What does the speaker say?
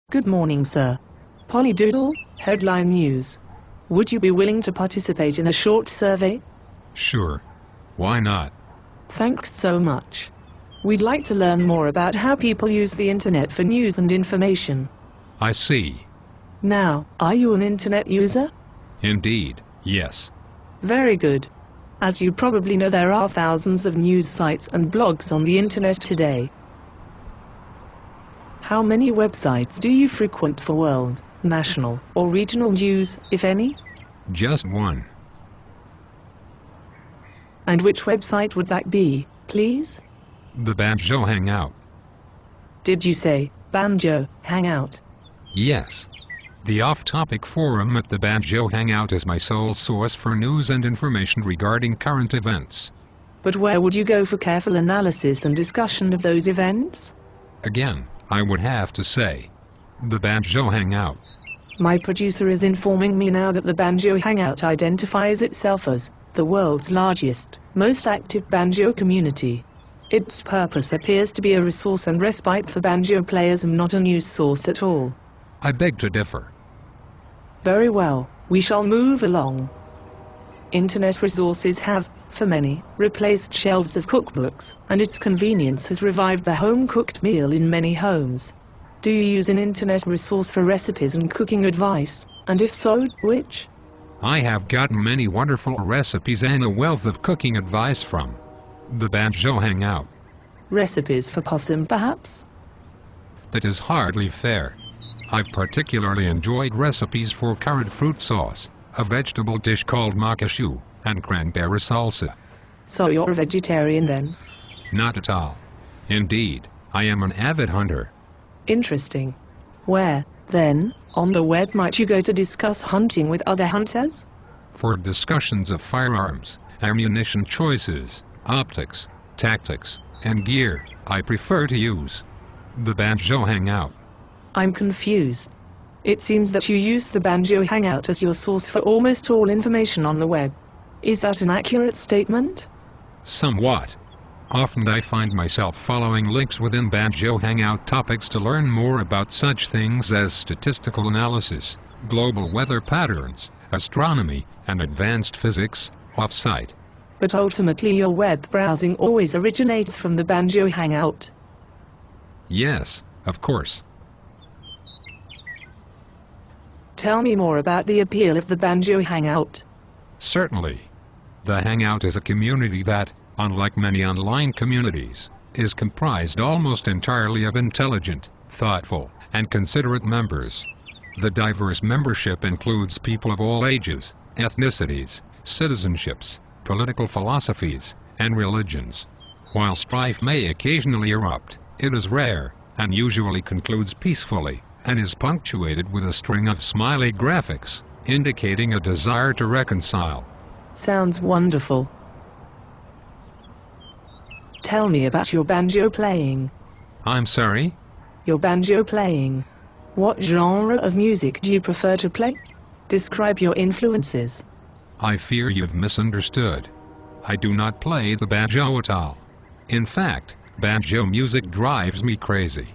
Good morning, sir. Doodle, headline news. Would you be willing to participate in a short survey? Sure. Why not? Thanks so much. We'd like to learn more about how people use the internet for news and information. I see. Now, are you an internet user? Indeed, yes. Very good. As you probably know, there are thousands of news sites and blogs on the internet today. How many websites do you frequent for world, national, or regional news, if any? Just one. And which website would that be, please? The Banjo Hangout. Did you say Banjo Hangout? Yes. The off-topic forum at the Banjo Hangout is my sole source for news and information regarding current events. But where would you go for careful analysis and discussion of those events? Again, I would have to say, the Banjo Hangout. My producer is informing me now that the Banjo Hangout identifies itself as the world's largest, most active banjo community. Its purpose appears to be a resource and respite for banjo players and not a news source at all. I beg to differ. Very well, we shall move along. Internet resources have, for many, replaced shelves of cookbooks, and its convenience has revived the home-cooked meal in many homes. Do you use an internet resource for recipes and cooking advice? And if so, which? I have gotten many wonderful recipes and a wealth of cooking advice from the Banjo Hangout. Recipes for possum, perhaps? That is hardly fair. I've particularly enjoyed recipes for currant fruit sauce, a vegetable dish called makashu, and cranberry salsa. So you're a vegetarian then? Not at all. Indeed, I am an avid hunter. Interesting. Where, then, on the web might you go to discuss hunting with other hunters? For discussions of firearms, ammunition choices, optics, tactics, and gear, I prefer to use the Banjo Hangout. I'm confused. It seems that you use the Banjo Hangout as your source for almost all information on the web. Is that an accurate statement? Somewhat. Often I find myself following links within Banjo Hangout topics to learn more about such things as statistical analysis, global weather patterns, astronomy, and advanced physics, off-site. But ultimately your web browsing always originates from the Banjo Hangout. Yes, of course. Tell me more about the appeal of the Banjo Hangout. Certainly. The Hangout is a community that, unlike many online communities, is comprised almost entirely of intelligent, thoughtful, and considerate members. The diverse membership includes people of all ages, ethnicities, citizenships, political philosophies, and religions. While strife may occasionally erupt, it is rare, and usually concludes peacefully, and is punctuated with a string of smiley graphics, indicating a desire to reconcile. Sounds wonderful. Tell me about your banjo playing. I'm sorry? Your banjo playing. What genre of music do you prefer to play? Describe your influences. I fear you've misunderstood. I do not play the banjo at all. In fact, banjo music drives me crazy.